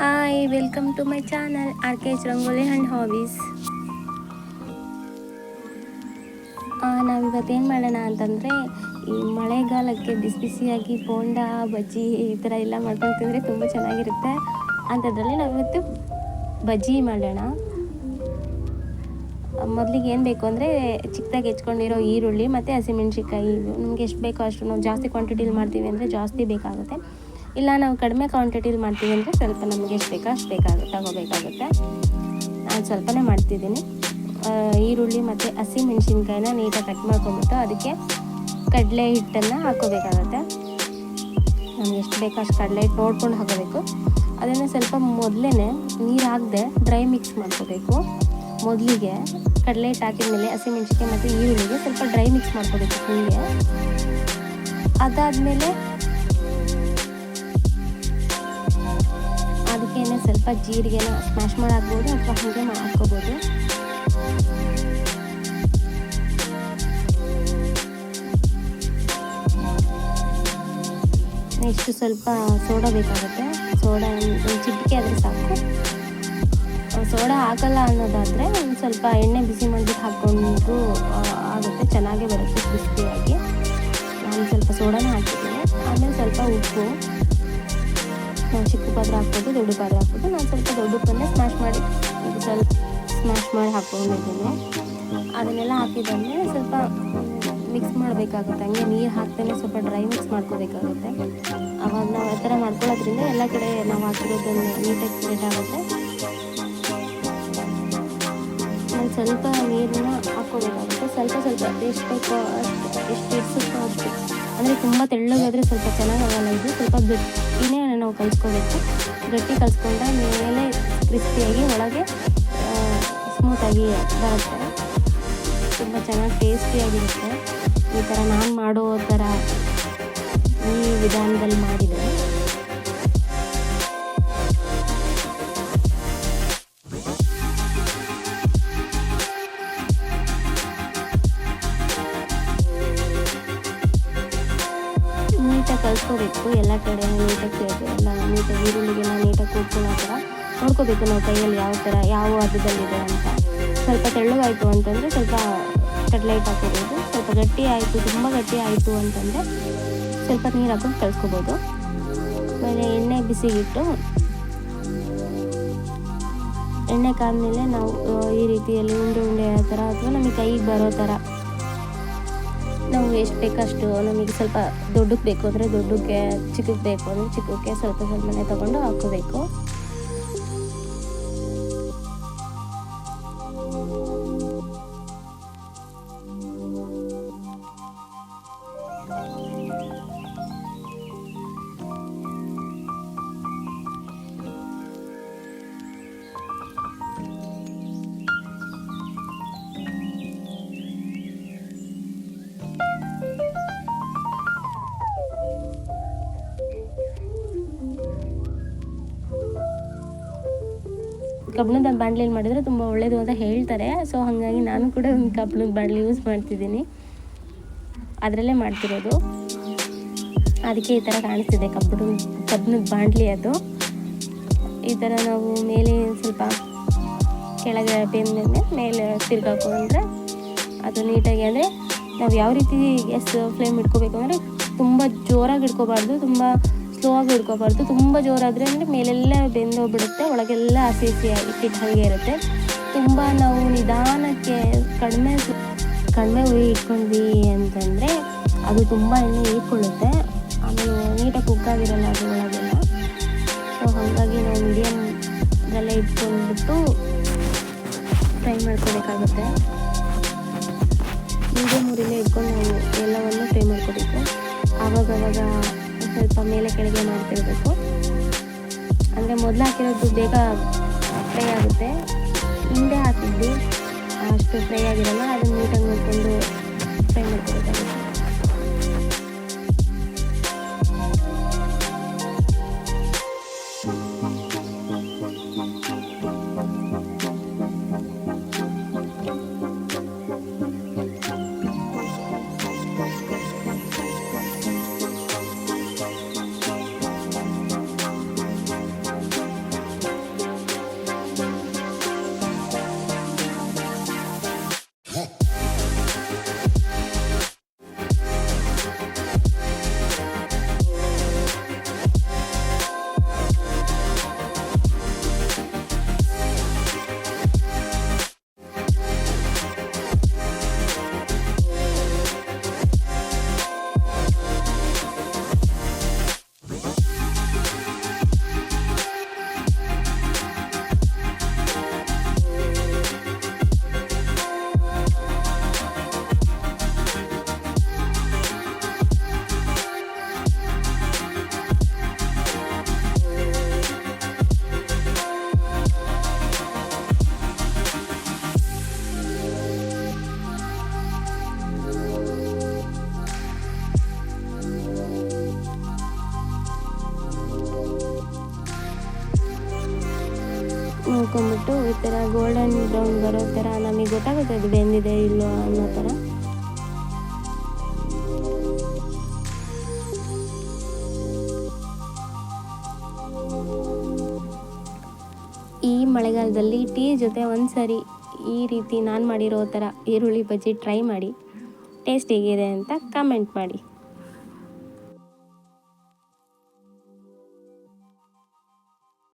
Hi, welcome to my channel RKH rangoli and hobbies. ನಾವಿವತ್ತೇನು ಮಾಡೋಣ ಅಂತಂದರೆ, ಈ ಮಳೆಗಾಲಕ್ಕೆ ಬಿಸಿ ಬಿಸಿಯಾಗಿ ಬೋಂಡ ಬಜ್ಜಿ ಈ ಥರ ಎಲ್ಲ ಮಾಡ್ಕೊಂಡು ತಿಂದರೆ ತುಂಬ ಚೆನ್ನಾಗಿರುತ್ತೆ. ಅಂಥದ್ರಲ್ಲಿ ನಾವಿವತ್ತು ಬಜ್ಜಿ ಮಾಡೋಣ. ಮೊದಲಿಗೆ ಏನು ಬೇಕು ಅಂದರೆ, ಚಿಕ್ಕದಾಗಿ ಹೆಚ್ಕೊಂಡಿರೋ ಈರುಳ್ಳಿ ಮತ್ತು ಹಸಿಮೆಣ್ಸಿಕಾಯಿ. ನಮಗೆ ಎಷ್ಟು ಬೇಕೋ ಅಷ್ಟು, ನಾವು ಜಾಸ್ತಿ ಕ್ವಾಂಟಿಟಿಲಿ ಮಾಡ್ತೀವಿ ಅಂದರೆ ಜಾಸ್ತಿ ಬೇಕಾಗುತ್ತೆ. ಇಲ್ಲ ನಾವು ಕಡಿಮೆ ಕ್ವಾಂಟಿಟಿಲಿ ಮಾಡ್ತೀವಿ ಅಂದರೆ ಸ್ವಲ್ಪ ನಮಗೆ ಎಷ್ಟು ಬೇಕೋ ಅಷ್ಟು ತಗೋಬೇಕಾಗುತ್ತೆ. ನಾನು ಸ್ವಲ್ಪನೇ ಮಾಡ್ತಿದ್ದೀನಿ. ಈರುಳ್ಳಿ ಮತ್ತು ಹಸಿಮೆಣ್ಸಿನ್ಕಾಯಿನ ನೀಟಾಗಿ ಕಟ್ ಮಾಡ್ಕೊಂಡ್ಬಿಟ್ಟು ಅದಕ್ಕೆ ಕಡಲೆ ಹಿಟ್ಟನ್ನು ಹಾಕ್ಕೋಬೇಕಾಗುತ್ತೆ. ನಮ್ಗೆ ಎಷ್ಟು ಬೇಕೋ ಅಷ್ಟು ಕಡಲೆ ಹಿಟ್ಟು ನೋಡ್ಕೊಂಡು ಹಾಕೋಬೇಕು. ಅದನ್ನು ಸ್ವಲ್ಪ ಮೊದಲೇ ನೀರು ಹಾಕದೆ ಡ್ರೈ ಮಿಕ್ಸ್ ಮಾಡ್ಕೋಬೇಕು. ಮೊದಲಿಗೆ ಕಡಲೆ ಹಿಟ್ಟು ಹಾಕಿದ್ಮೇಲೆ ಹಸಿಮೆಣ್ಸಿನ್ಕಾಯಿ ಮತ್ತು ಈರುಳ್ಳಿಗೆ ಸ್ವಲ್ಪ ಡ್ರೈ ಮಿಕ್ಸ್ ಮಾಡ್ಕೋಬೇಕು ಹೀಗೆ. ಅದಾದಮೇಲೆ ಅದಕ್ಕೆ ಸ್ವಲ್ಪ ಜೀರಿಗೆನ ಸ್ಮ್ಯಾಶ್ ಮಾಡಿ ಹಾಕ್ಬೋದು ಅಥವಾ ಹಾಗೆ ಹಾಕ್ಕೋಬೋದು. ನೆಕ್ಸ್ಟ್ ಸ್ವಲ್ಪ ಸೋಡಾ ಬೇಕಾಗುತ್ತೆ. ಸೋಡಾ ಒಂದು ಚಿಟಿಕೆ ಆದರೆ ಸಾಕು. ಸೋಡಾ ಹಾಕಲ್ಲ ಅನ್ನೋದಾದರೆ ಒಂದು ಸ್ವಲ್ಪ ಎಣ್ಣೆ ಬಿಸಿ ಮಾಡಿಬಿಟ್ಟು ಹಾಕ್ಕೊಂಡು ಆಗುತ್ತೆ, ಚೆನ್ನಾಗೇ ಬರುತ್ತೆ ಕ್ರಿಸ್ಪಿಯಾಗಿ. ನಾನು ಸ್ವಲ್ಪ ಸೋಡಾನ ಹಾಕಿದ್ದೀನಿ. ಆಮೇಲೆ ಸ್ವಲ್ಪ ಉಪ್ಪು, ಚಿಕ್ಕ ಪಾತ್ರೆ ಹಾಕ್ಬೋದು, ದೊಡ್ಡ ಪಾತ್ರೆ ಹಾಕ್ಬೋದು. ನಾನು ಸ್ವಲ್ಪ ದೊಡ್ಡ ಉಪ್ಪನ್ನೇ ಸ್ಮ್ಯಾಶ್ ಮಾಡಿ ಹಾಕ್ಕೊಂಡಿದ್ದೀನಿ. ಅದನ್ನೆಲ್ಲ ಹಾಕಿದ್ದಾದ್ಮೇಲೆ ಸ್ವಲ್ಪ ಮಿಕ್ಸ್ ಮಾಡಬೇಕಾಗುತ್ತೆ. ಹಂಗೆ ನೀರು ಹಾಕ್ತೇನೆ ಸ್ವಲ್ಪ ಡ್ರೈ ಮಿಕ್ಸ್ ಮಾಡ್ಕೋಬೇಕಾಗುತ್ತೆ. ಆವಾಗ ನಾವು ಆ ಥರ ಮಾಡ್ಕೊಳ್ಳೋದ್ರಿಂದ ಎಲ್ಲ ಕಡೆ ನಾವು ಹಾಕಿರೋದನ್ನು ನೀಟಾಗಿ ಸ್ಪ್ರೆಡ್ ಆಗುತ್ತೆ. ನಾನು ಸ್ವಲ್ಪ ನೀರನ್ನ ಹಾಕ್ಕೋಬೇಕಾಗುತ್ತೆ. ಸ್ವಲ್ಪ ಎಷ್ಟು ಬೇಕೋ ಎಷ್ಟು ಇಡ್ಸುತ್ತೋ ಅಷ್ಟು. ಅಂದರೆ ತುಂಬ ತೆಳ್ಳಗಾದರೆ ಸ್ವಲ್ಪ ಚೆನ್ನಾಗಾಗಲ್ಲ. ಇದು ಸ್ವಲ್ಪ ಗಟ್ಟಿನೇ ನಾವು ಕಲಿಸ್ಕೋಬೇಕು. ಗಟ್ಟಿ ಕಲಿಸ್ಕೊಂಡ್ರೆ ಮೇಲೆ ಕ್ರಿಸ್ಪಿಯಾಗಿ ಒಳಗೆ ಸ್ಮೂತಾಗಿ ಬರುತ್ತೆ. ತುಂಬ ಚೆನ್ನಾಗಿ ಟೇಸ್ಟಿಯಾಗಿರುತ್ತೆ. ಈ ಥರ ನಾನು ಮಾಡೋ ಥರ ಈ ವಿಧಾನದಲ್ಲಿ ಮಾಡಿದರೆ ನೀಟಾಗಿ ಕಲಿಸ್ಕೋಬೇಕು. ಎಲ್ಲ ಕಡೆ ನೀಟಾಗಿ ಎಲ್ಲ ನೀಟಾಗಿ ಈರುಳ್ಳಿಗೆಲ್ಲ ನೀಟಾಗಿ ಕೂತ್ಕೊಳ್ಳೋ ಥರ ನೋಡ್ಕೋಬೇಕು ನಾವು ಕೈಯಲ್ಲಿ ಯಾವ ಹದದಲ್ಲಿದೆ ಅಂತ. ಸ್ವಲ್ಪ ತೆಳ್ಳಗಾಯಿತು ಅಂತಂದರೆ ಸ್ವಲ್ಪ ಕಡಲೆ ಹಿಟ್ಟು ಹಾಕೋಬೋದು. ಸ್ವಲ್ಪ ಗಟ್ಟಿ ಆಯಿತು, ತುಂಬ ಗಟ್ಟಿ ಆಯಿತು ಅಂತಂದರೆ ಸ್ವಲ್ಪ ನೀರು ಹಾಕೊಂಡು ಕಲಿಸ್ಕೋಬೋದು. ಆಮೇಲೆ ಎಣ್ಣೆ ಬಿಸಿಗಿಟ್ಟು ಎಣ್ಣೆ ಕಾದ್ಮೇಲೆ ನಾವು ಈ ರೀತಿಯಲ್ಲಿ ಉಂಡೆ ಆ ಥರ ಅಥವಾ ನಮಗೆ ಕೈಗೆ ಬರೋ ಥರ ನಾವು ಎಷ್ಟು ಬೇಕಷ್ಟು, ನಮಗೆ ಸ್ವಲ್ಪ ದೊಡ್ಡಕ್ಕೆ ಬೇಕು ಅಂದರೆ ದೊಡ್ಡಕ್ಕೆ, ಚಿಕ್ಕಕ್ಕೆ ಬೇಕು ಅಂದರೆ ಚಿಕ್ಕಕ್ಕೆ ಸ್ವಲ್ಪನೇ ತೊಗೊಂಡು ಹಾಕ್ಕೋಬೇಕು. ಕಬ್ಬಿಣದ ಬಾಣಲೆಯಲ್ಲಿ ಮಾಡಿದರೆ ತುಂಬ ಒಳ್ಳೆಯದು ಅಂತ ಹೇಳ್ತಾರೆ. ಸೊ ಹಾಗಾಗಿ ನಾನು ಕೂಡ ಒಂದು ಕಬ್ಬಿಣದ ಬಾಣಲೆ ಯೂಸ್ ಮಾಡ್ತಿದ್ದೀನಿ. ಅದರಲ್ಲೇ ಮಾಡ್ತಿರೋದು. ಅದಕ್ಕೆ ಈ ಥರ ಕಾಣಿಸ್ತಿದೆ ಕಬ್ಬಿಣದ ಬಾಣಲೆ. ಅದು ಈ ಥರ ನಾವು ಮೇಲೆ ಸ್ವಲ್ಪ ಕೆಳಗೆ ಬೆಂದ ಮೇಲೆ ತಿರ್ಗಾಕೊಂಡ್ರೆ ಅದು ನೀಟಾಗಿ, ಅಂದರೆ ನಾವು ಯಾವ ರೀತಿ ಗ್ಯಾಸ್ ಫ್ಲೇಮ್ ಇಟ್ಕೋಬೇಕು ಅಂದರೆ ತುಂಬ ಜೋರಾಗಿ ಇಟ್ಕೋಬಾರ್ದು, ತುಂಬ ಸ್ಲೋ ಆಗಿ ಇಟ್ಕೋಬಾರ್ದು. ತುಂಬ ಜೋರಾದರೆ ಅಂದರೆ ಮೇಲೆಲ್ಲ ಬೆಂದೋಗ್ಬಿಡುತ್ತೆ, ಒಳಗೆಲ್ಲ ಹಸಿ ಇಟ್ಟಿಟ್ಟು ಹಾಗೆ ಇರುತ್ತೆ. ತುಂಬ ನಾವು ನಿಧಾನಕ್ಕೆ ಕಡಿಮೆ ಉರಿ ಇಟ್ಕೊಂಡ್ವಿ ಅಂತಂದರೆ ಅದು ತುಂಬ ಎಣ್ಣೆ ಹೀರ್ಕೊಳ್ಳುತ್ತೆ. ಆಮೇಲೆ ನೀಟಾಗಿ ಕುಕ್ಕಾಗಿರಲ್ಲ ಅದು ಒಳಗೆಲ್ಲ. ಸೊ ಹಾಗಾಗಿ ನಾವು ಮೀಡಿಯಮ್ದಲ್ಲೇ ಇಟ್ಕೊಂಡ್ಬಿಟ್ಟು ಫ್ರೈ ಮಾಡ್ಕೋಬೇಕಾಗುತ್ತೆ. ಮೀಡಿಯಮ್ ಉರಿಲೇ ಇಟ್ಕೊಂಡು ನಾವು ಎಲ್ಲವನ್ನು ಫ್ರೈ ಮಾಡ್ಕೋಬೇಕು. ಆವಾಗವಾಗ ಸ್ವಲ್ಪ ಮೇಲೆ ಕೆಳಗೆ ಮಾಡ್ತಿರಬೇಕು. ಅಂದರೆ ಮೊದಲು ಹಾಕಿರೋದು ಬೇಗ ಫ್ರೈ ಆಗುತ್ತೆ. ಹಿಂದೆ ಹಾಕಿದ್ದು ಅಷ್ಟು ಫ್ರೈ ಆಗಿರಲ್ಲ. ಅದನ್ನು ನೀಟಾಗಿ ನೋಡಿಕೊಂಡು ಫ್ರೈ ಮಾಡ್ಕೋಬೇಕಾಗುತ್ತೆ. ನೋಡ್ಕೊಂಬಿಟ್ಟು ಈ ಥರ ಗೋಲ್ಡನ್ ಬ್ರೌನ್ ಬರೋ ಥರ ನಮಗೆ ಗೊತ್ತಾಗುತ್ತೆ ಅದು ಬೆಂದಿದೆ ಇಲ್ಲೋ ಅನ್ನೋ ಥರ. ಈ ಮಳೆಗಾಲದಲ್ಲಿ ಟೀ ಜೊತೆ ಒಂದು ಸರಿ ಈ ರೀತಿ ನಾನು ಮಾಡಿರೋ ಥರ ಈರುಳ್ಳಿ ಬಜ್ಜಿ ಟ್ರೈ ಮಾಡಿ, ಟೇಸ್ಟ್ ಹೇಗಿದೆ ಅಂತ ಕಮೆಂಟ್ ಮಾಡಿ.